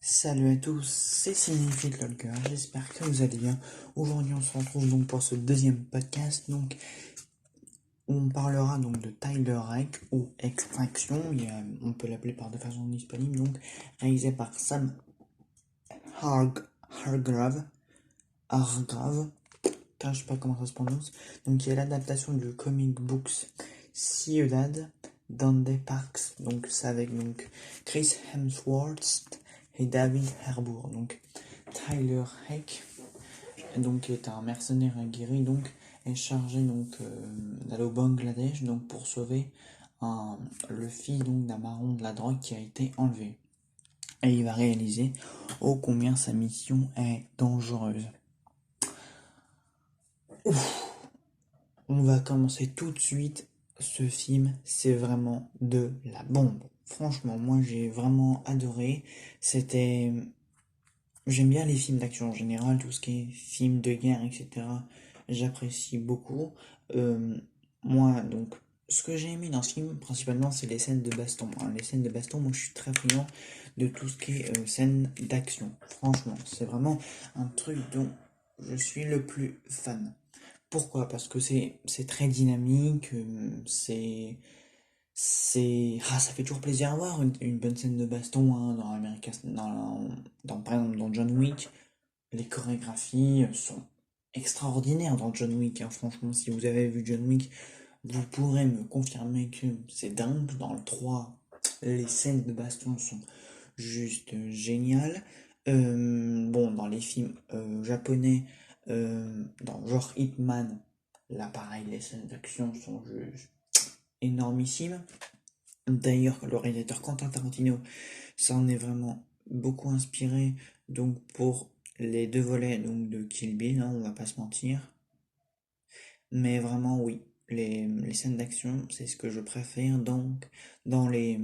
Salut à tous, c'est Signified Lolker, j'espère que vous allez bien. Aujourd'hui on se retrouve donc pour ce deuxième podcast, donc où on parlera donc de Tyler Rake ou Extraction, on peut l'appeler par deux façons disponibles, donc réalisé par Sam Hargrave, je sais pas comment ça se prononce, donc qui est l'adaptation du comic books Ciudad Donde Parks, donc c'est avec donc Chris Hemsworth et David Harbour. Donc Tyler Rake, donc qui est un mercenaire aguerri, donc est chargé d'aller au Bangladesh donc pour sauver le fils donc d'un baron de la drogue qui a été enlevé. Et il va réaliser ô combien sa mission est dangereuse. On va commencer tout de suite. Ce film, c'est vraiment de la bombe. Franchement, moi j'ai vraiment adoré. J'aime bien les films d'action en général, tout ce qui est films de guerre, etc. J'apprécie beaucoup. Euh, Moi, donc, ce que j'ai aimé dans ce film, principalement, c'est les scènes de baston. Les scènes de baston, moi, je suis très friand de tout ce qui est scènes d'action. Franchement, c'est vraiment un truc dont je suis le plus fan. Pourquoi? Parce que c'est très dynamique, ça fait toujours plaisir à voir une bonne scène de baston dans par exemple dans John Wick. Les chorégraphies sont extraordinaires dans John Wick, hein. Franchement, si vous avez vu John Wick, vous pourrez me confirmer que c'est dingue. Dans le 3, les scènes de baston sont juste géniales. Bon, dans les films japonais, dans genre Hitman, là pareil, les scènes d'action sont juste énormissimes. D'ailleurs, le réalisateur Quentin Tarantino s'en est vraiment beaucoup inspiré donc pour les deux volets donc de Kill Bill, hein, on va pas se mentir. Mais vraiment oui, les scènes d'action, c'est ce que je préfère donc dans les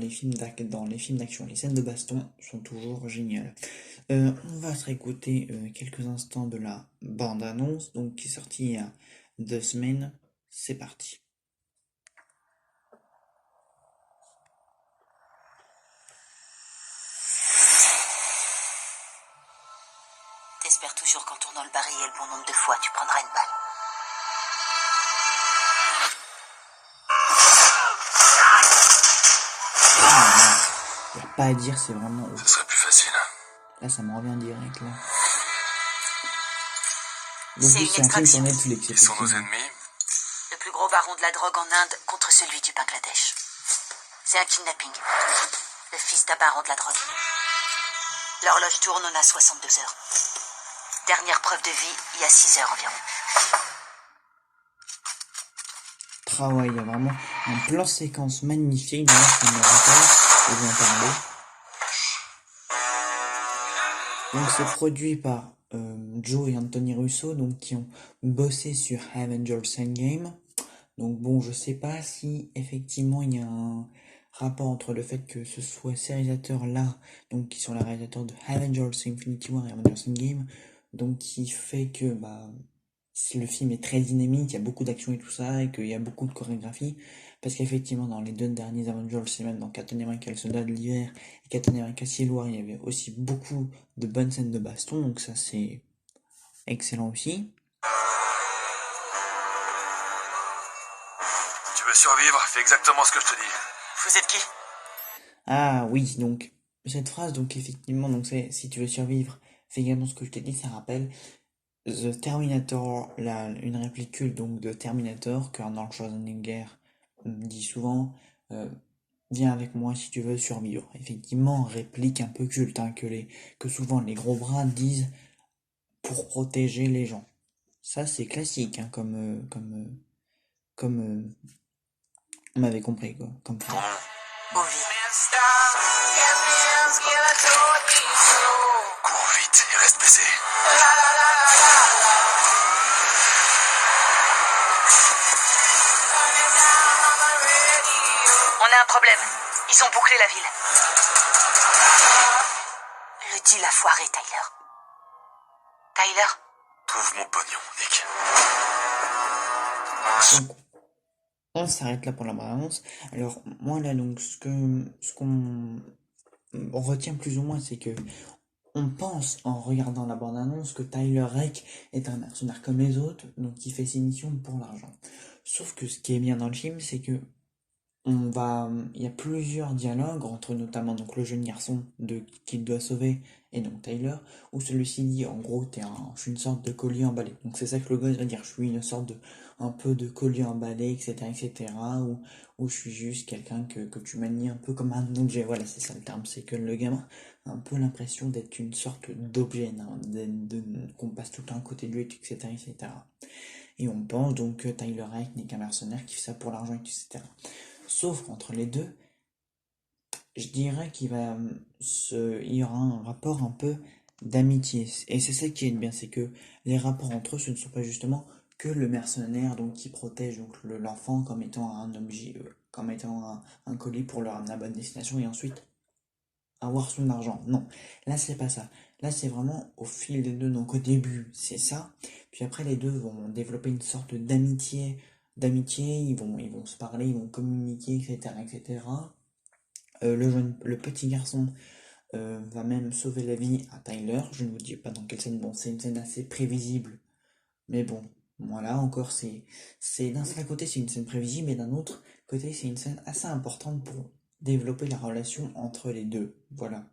films d'action. Les scènes de baston sont toujours géniales. On va se réécouter quelques instants de la bande-annonce, donc qui est sortie il y a 2 semaines. C'est parti. T'espères toujours qu'en tournant le barillet le bon nombre de fois, tu prendras une balle. Il n'y a pas à dire, c'est vraiment Ce serait plus facile. Là, ça me revient direct, là. C'est une c'est un film sur extraction. Netflix, Qui sont nos effectivement. ennemis? Le plus gros baron de la drogue en Inde contre celui du Bangladesh. C'est un kidnapping. Le fils d'un baron de la drogue. L'horloge tourne, on a 62 heures. Dernière preuve de vie, il y a 6 heures environ. Travail, il y a vraiment un plan séquence magnifique. D'ailleurs, ça me rappelle, je vais en parler. Donc, c'est produit par Joe et Anthony Russo, donc qui ont bossé sur Avengers Endgame. Donc bon, je sais pas si effectivement il y a un rapport entre le fait que ce soit ces réalisateurs-là, donc qui sont les réalisateurs de Avengers Infinity War et Avengers Endgame, donc qui fait que le film est très dynamique, il y a beaucoup d'action et tout ça, et qu'il y a beaucoup de chorégraphie, parce qu'effectivement dans les deux derniers Avengers, et même dans Captain America le soldat de l'hiver et Captain America Civil War, il y avait aussi beaucoup de bonnes scènes de baston, donc ça c'est excellent aussi. Tu veux survivre? Fais exactement ce que je te dis. Vous êtes qui? Ah oui, donc cette phrase, donc effectivement, donc c'est si tu veux survivre, fais également ce que je t'ai dit, ça rappelle The Terminator, une réplique culte donc de Terminator que Arnold Schwarzenegger dit souvent, viens avec moi si tu veux survivre. Effectivement, réplique un peu culte, hein, que souvent les gros bras disent pour protéger les gens. Ça c'est classique, hein, on m'avait compris quoi, comme Ton phrase. nom? Ovi. Cours vite et reste baissé. On a un problème. Ils ont bouclé la ville. Le deal a foiré, Tyler. Tyler? Trouve mon pognon, Nick. Donc, on s'arrête là pour la balance. Alors, moi là, donc, ce qu'on on retient plus ou moins, c'est que on pense en regardant la bande-annonce que Tyler Rake est un mercenaire comme les autres, donc qui fait ses missions pour l'argent. Sauf que ce qui est bien dans le film, c'est que il y a plusieurs dialogues entre notamment donc le jeune garçon qu'il doit sauver et donc Tyler, où celui-ci dit en gros je suis une sorte de colis emballé. Donc c'est ça que le gars va dire, je suis une sorte de un peu de colis emballé, etc. Ou je suis juste quelqu'un que tu manies un peu comme un objet. Voilà, c'est ça le terme, c'est que le gamin a un peu l'impression d'être une sorte d'objet, qu'on passe tout le temps à côté de lui, etc. etc. Et on pense donc que Tyler Rake n'est qu'un mercenaire qui fait ça pour l'argent, etc. Sauf qu'entre les deux, je dirais il y aura un rapport un peu d'amitié. Et c'est ça qui est bien, c'est que les rapports entre eux, ce ne sont pas justement que le mercenaire donc qui protège donc l'enfant comme étant un objet, comme étant un colis pour le ramener à bonne destination et ensuite avoir son argent. Non, là c'est pas ça. Là c'est vraiment au fil des deux. Donc au début c'est ça, puis après les deux vont développer une sorte d'amitié. Ils vont se parler, ils vont communiquer, etc., etc. Le petit garçon va même sauver la vie à Tyler. Je ne vous dis pas dans quelle scène. Bon, c'est une scène assez prévisible, mais bon, voilà, encore, d'un seul côté, c'est une scène prévisible, mais d'un autre côté, c'est une scène assez importante pour développer la relation entre les deux. Voilà.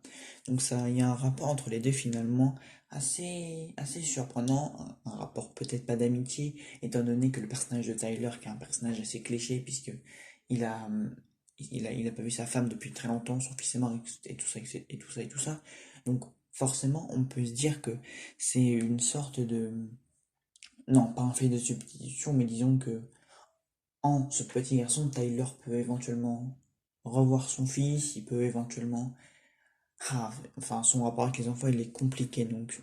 Donc ça, il y a un rapport entre les deux finalement assez surprenant, un rapport peut-être pas d'amitié, étant donné que le personnage de Tyler, qui est un personnage assez cliché, puisque il a, il a pas vu sa femme depuis très longtemps, son fils est mort, et tout ça, et tout ça, et tout ça. Donc forcément, on peut se dire que c'est une sorte de non, pas un fait de substitution, mais disons que en ce petit garçon, Tyler peut éventuellement revoir son fils, il peut éventuellement... enfin, son rapport avec les enfants, il est compliqué, donc...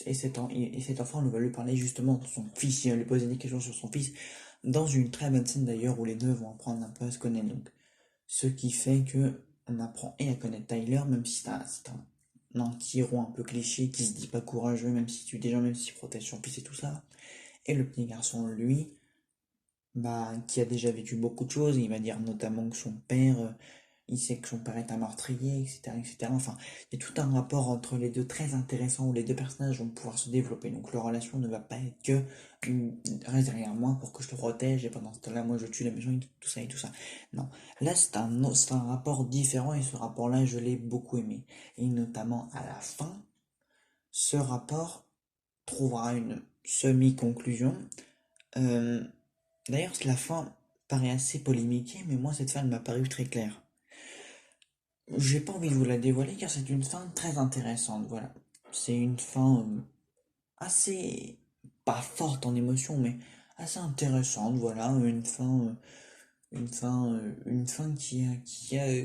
Et cet enfant, on va lui parler justement de son fils, il va lui poser des questions sur son fils, dans une très bonne scène d'ailleurs, où les deux vont apprendre un peu à se connaître, donc... Ce qui fait que on apprend et à connaître Tyler, même si c'est un anti-héros un peu cliché, qui se dit pas courageux, même si tue des gens, même s'il protège son fils et tout ça. Et le petit garçon, lui, qui a déjà vécu beaucoup de choses, il va dire notamment que son père, il sait que son père est un meurtrier, etc., etc. Enfin, il y a tout un rapport entre les deux très intéressant où les deux personnages vont pouvoir se développer. Donc leur relation ne va pas être que reste derrière moi pour que je te protège et pendant ce temps-là, moi je tue les méchants et tout ça et tout ça. Non, là c'est un rapport différent et ce rapport-là, je l'ai beaucoup aimé. Et notamment à la fin, ce rapport trouvera une semi-conclusion. Euh, D'ailleurs, la fin paraît assez polémiquée, mais moi, cette fin m'a paru très claire. J'ai pas envie de vous la dévoiler car c'est une fin très intéressante, voilà. C'est une fin assez, pas forte en émotion, mais assez intéressante, voilà. Une fin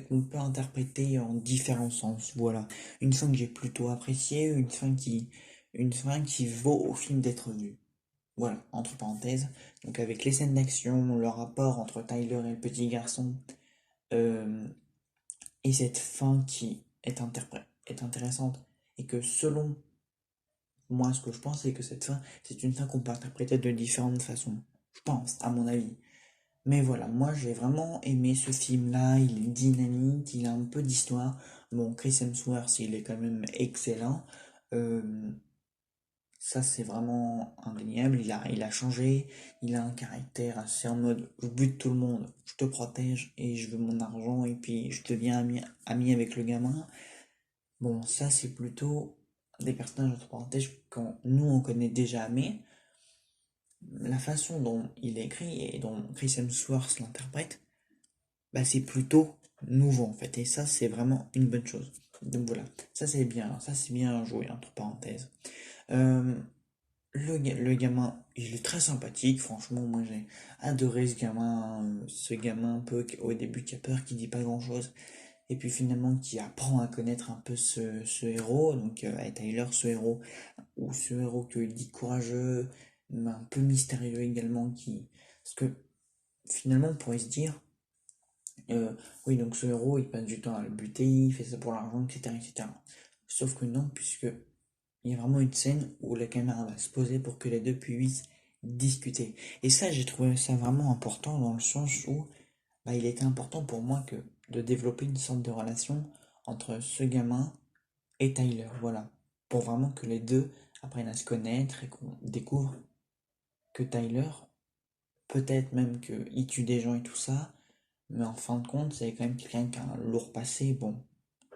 qu'on peut interpréter en différents sens, voilà. Une fin que j'ai plutôt appréciée, une fin qui vaut au film d'être vue. Voilà, entre parenthèses. Donc avec les scènes d'action, le rapport entre Tyler et le petit garçon, euh, et cette fin qui est intéressante, et que selon moi ce que je pense, c'est que cette fin, c'est une fin qu'on peut interpréter de différentes façons. Je pense, à mon avis. Mais voilà, moi j'ai vraiment aimé ce film-là, il est dynamique, il a un peu d'histoire. Bon, Chris Hemsworth, il est quand même excellent. Euh, Ça, c'est vraiment indéniable. Il a changé. Il a un caractère assez en mode je bute tout le monde, je te protège et je veux mon argent et puis je deviens ami avec le gamin. Bon, ça, c'est plutôt des personnages entre parenthèses quand nous on connaît déjà, mais la façon dont il est écrit et dont Chris Hemsworth l'interprète, c'est plutôt nouveau en fait. Et ça, c'est vraiment une bonne chose. Donc voilà, ça c'est bien joué entre parenthèses. Euh, le gamin, il est très sympathique, franchement, moi j'ai adoré ce gamin un peu au début qui a peur, qui dit pas grand-chose, et puis finalement qui apprend à connaître un peu ce héros, donc Tyler, ce héros, ou ce héros qu'il dit courageux, mais un peu mystérieux également, parce que finalement on pourrait se dire, oui donc ce héros il passe du temps à le buter, il fait ça pour l'argent, etc., etc. Sauf que non, puisque il y a vraiment une scène où la caméra va se poser pour que les deux puissent discuter. Et ça, j'ai trouvé ça vraiment important dans le sens où il était important pour moi de développer une sorte de relation entre ce gamin et Tyler, voilà. Pour vraiment que les deux apprennent à se connaître et qu'on découvre que Tyler, peut-être même qu'il tue des gens et tout ça, mais en fin de compte, c'est quand même quelqu'un qui a un lourd passé. Bon,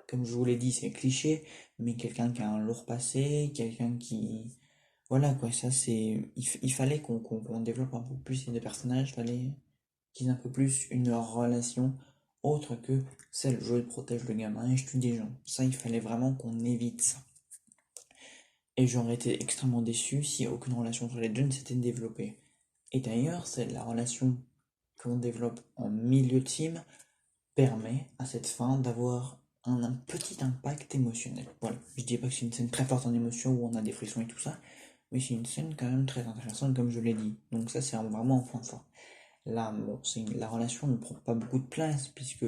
comme je vous l'ai dit, c'est cliché, mais quelqu'un qui a un lourd passé, quelqu'un qui... Voilà quoi, ça c'est... Il fallait qu'on développe un peu plus ces deux personnages, il fallait qu'ils aient un peu plus une relation autre que celle je protège le gamin et je tue des gens. Ça, il fallait vraiment qu'on évite ça. Et j'aurais été extrêmement déçu si aucune relation entre les deux ne s'était développée. Et d'ailleurs, c'est la relation qu'on développe en milieu de film permet à cette fin d'avoir un petit impact émotionnel. Voilà, je dis pas que c'est une scène très forte en émotion où on a des frissons et tout ça, mais c'est une scène quand même très intéressante comme je l'ai dit. Donc ça c'est vraiment un point fort. Là, bon, la relation ne prend pas beaucoup de place puisque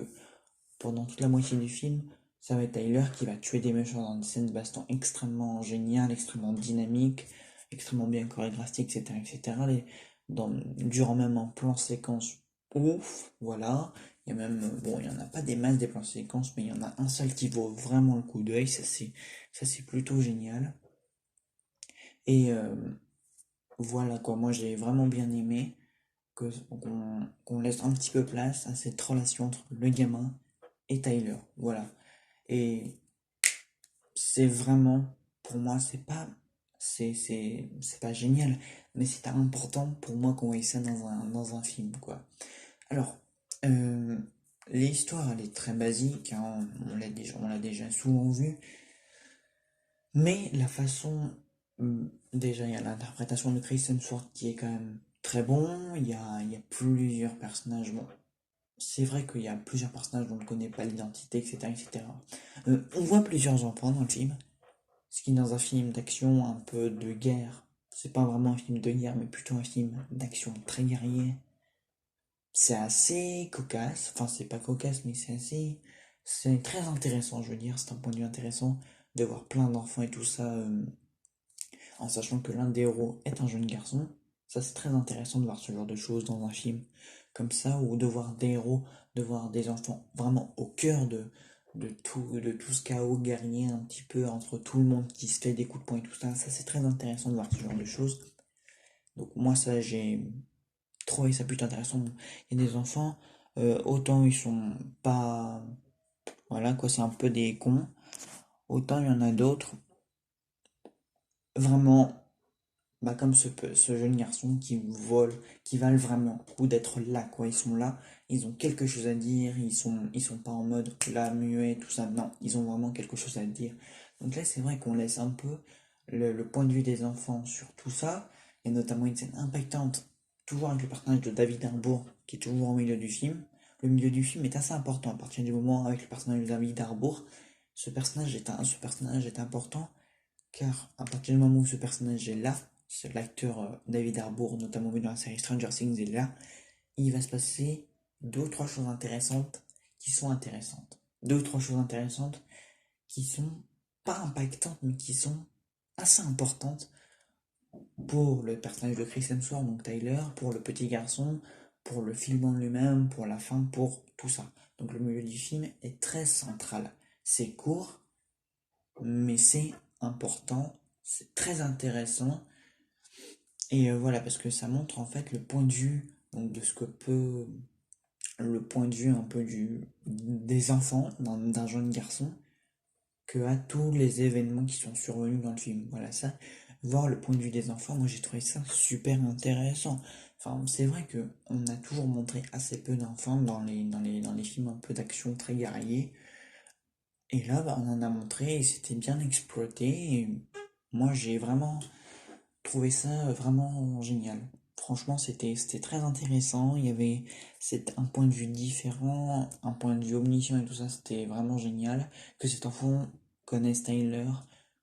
pendant toute la moitié du film, ça va être Tyler qui va tuer des méchants dans des scènes de baston extrêmement géniales, extrêmement dynamiques, extrêmement bien chorégraphiées, etc. etc. Durant même un plan séquence ouf, voilà. Il y a même, bon, il n'y en a pas des masses des plans séquences, mais il y en a un seul qui vaut vraiment le coup d'œil, ça c'est plutôt génial. Et voilà quoi, moi j'ai vraiment bien aimé qu'on laisse un petit peu place à cette relation entre le gamin et Tyler, voilà. Et c'est vraiment, pour moi, c'est pas génial, mais c'est important pour moi qu'on voit ça dans un film, quoi. Alors, euh, l'histoire, elle est très basique, hein, on l'a déjà souvent vu, mais la façon, déjà, il y a l'interprétation de Chris Hemsworth qui est quand même très bon, il y a plusieurs personnages, bon, c'est vrai qu'il y a plusieurs personnages dont on ne connaît pas l'identité, etc., etc. On voit plusieurs enfants dans le film, ce qui dans un film d'action un peu de guerre, c'est pas vraiment un film de guerre, mais plutôt un film d'action très guerrier. C'est assez cocasse, enfin c'est pas cocasse, mais c'est très intéressant, je veux dire, c'est un point de vue intéressant de voir plein d'enfants et tout ça, en sachant que l'un des héros est un jeune garçon. Ça c'est très intéressant de voir ce genre de choses dans un film comme ça, ou de voir des héros, de voir des enfants vraiment au cœur de tout ce chaos guerrier un petit peu entre tout le monde qui se fait des coups de poing et tout ça. Ça c'est très intéressant de voir ce genre de choses. Donc moi ça j'ai trouvé ça plutôt intéressant. Il y a des enfants, autant ils sont pas... Voilà quoi, c'est un peu des cons. Autant il y en a d'autres, vraiment, bah, comme ce jeune garçon qui valent vraiment le coup d'être là, quoi. Ils sont là, ils ont quelque chose à dire, ils sont pas en mode là, muet, tout ça. Non, ils ont vraiment quelque chose à dire. Donc là, c'est vrai qu'on laisse un peu le point de vue des enfants sur tout ça. Il y a notamment une scène impactante, toujours avec le personnage de David Harbour, qui est toujours au milieu du film. Le milieu du film est assez important à partir du moment avec le personnage de David Harbour. Ce personnage est important car à partir du moment où ce personnage est là, c'est l'acteur David Harbour, notamment vu dans la série Stranger Things, est là, il va se passer deux ou trois choses intéressantes qui sont intéressantes. Deux ou trois choses intéressantes qui sont pas impactantes, mais qui sont assez importantes pour le personnage de Chris Hemsworth, donc Tyler, pour le petit garçon, pour le film en lui-même, pour la fin, pour tout ça. Donc le milieu du film est très central. C'est court, mais c'est important, c'est très intéressant. Et voilà, parce que ça montre en fait le point de vue donc, de ce que peut. Le point de vue un peu des enfants, d'un jeune garçon, que à tous les événements qui sont survenus dans le film. Voilà, ça, voir le point de vue des enfants, moi j'ai trouvé ça super intéressant. Enfin, c'est vrai que on a toujours montré assez peu d'enfants dans les films un peu d'action très guerriers. Et là, bah, on en a montré et c'était bien exploité. Et moi j'ai vraiment trouvé ça vraiment génial. Franchement, c'était très intéressant. Il y avait un point de vue différent, un point de vue omniscient et tout ça. C'était vraiment génial. Que cet enfant connaisse Tyler,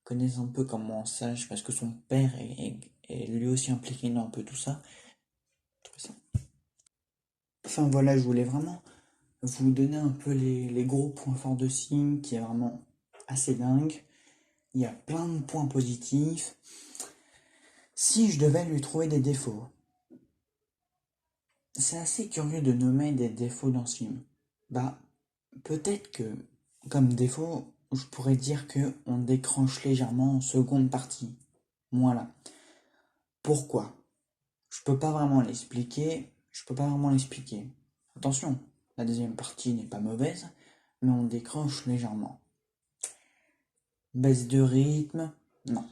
connaisse un peu comment on sache, parce que son père est lui aussi impliqué dans un peu tout ça. Je trouve ça. Enfin voilà, je voulais vraiment vous donner un peu les gros points forts de Signe, qui est vraiment assez dingue. Il y a plein de points positifs. Si je devais lui trouver des défauts, c'est assez curieux de nommer des défauts dans ce film. Bah, peut-être que Comme défaut, je pourrais dire que on décroche légèrement en seconde partie. Voilà. Pourquoi? Je peux pas vraiment l'expliquer. Attention, la deuxième partie n'est pas mauvaise, mais on décroche légèrement. Baisse de rythme, non.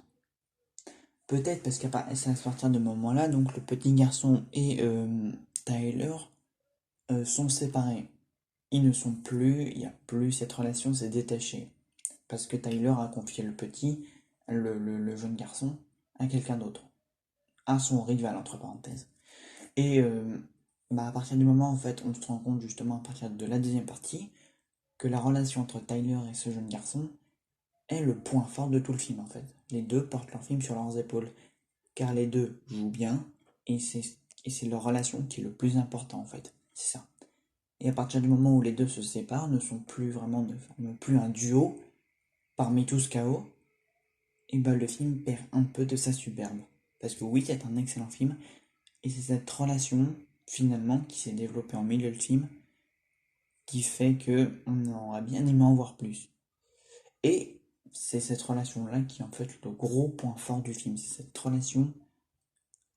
Peut-être parce qu'à partir de ce moment-là, donc le petit garçon et Tyler sont séparés. Ils ne sont plus, il n'y a plus cette relation, s'est détachée. Parce que Tyler a confié le jeune garçon, à quelqu'un d'autre. À son rival, entre parenthèses. Et à partir du moment, en fait, on se rend compte justement à partir de la deuxième partie, que la relation entre Tyler et ce jeune garçon est le point fort de tout le film, en fait. Les deux portent leur film sur leurs épaules. Car les deux jouent bien, et c'est leur relation qui est le plus important, en fait. C'est ça. Et à partir du moment où les deux se séparent, ne forment plus un duo, parmi tous KO, et le film perd un peu de sa superbe. Parce que oui, c'est un excellent film, et c'est cette relation, finalement, qui s'est développée en milieu de film, qui fait que on aurait bien aimé en voir plus. Et c'est cette relation-là qui est en fait le gros point fort du film. C'est cette relation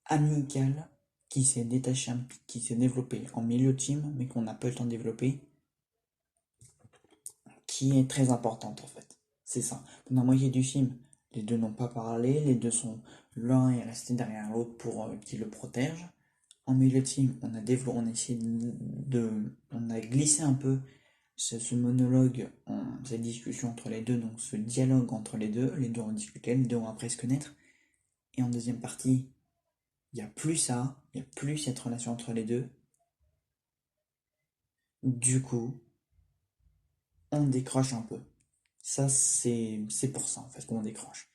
amicale qui s'est détachée, qui s'est développée en milieu de film, mais qu'on n'a pas eu le temps de développer, qui est très importante en fait. C'est ça. Pendant la moitié du film, les deux n'ont pas parlé, les deux sont l'un est resté derrière l'autre pour qu'il le protège. En milieu de film, on a essayé on a glissé un peu ce monologue, cette discussion entre les deux, donc ce dialogue entre les deux ont discuté, les deux ont appris à se connaître. Et en deuxième partie, il n'y a plus ça, il n'y a plus cette relation entre les deux. Du coup, on décroche un peu. Ça, c'est pour ça en fait qu'on décroche.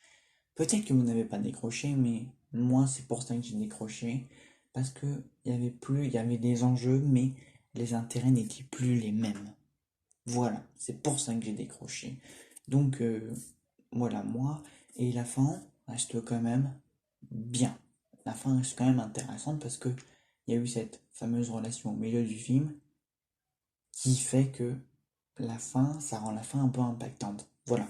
Peut-être que vous n'avez pas décroché, mais moi, c'est pour ça que j'ai décroché. Parce que il y avait des enjeux, mais les intérêts n'étaient plus les mêmes. Voilà, c'est pour ça que j'ai décroché. Donc, voilà, moi, et la fin reste quand même bien. La fin reste quand même intéressante parce que il y a eu cette fameuse relation au milieu du film qui fait que ça rend la fin un peu impactante. Voilà.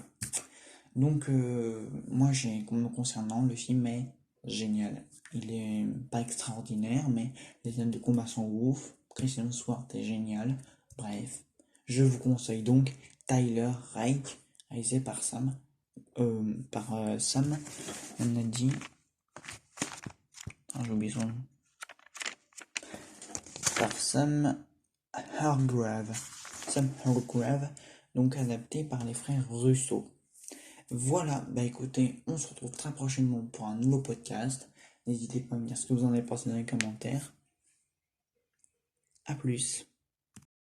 Donc, moi, me concernant, le film est génial. Il est pas extraordinaire, mais les scènes de combat sont ouf. Christian Swart est génial. Bref, je vous conseille donc Tyler Reich, réalisé par Sam, on a dit, j'ai oublié son nom, par Sam Hargrave, donc adapté par les frères Russo. Voilà, écoutez, on se retrouve très prochainement pour un nouveau podcast. N'hésitez pas à me dire ce que vous en avez pensé dans les commentaires. A plus.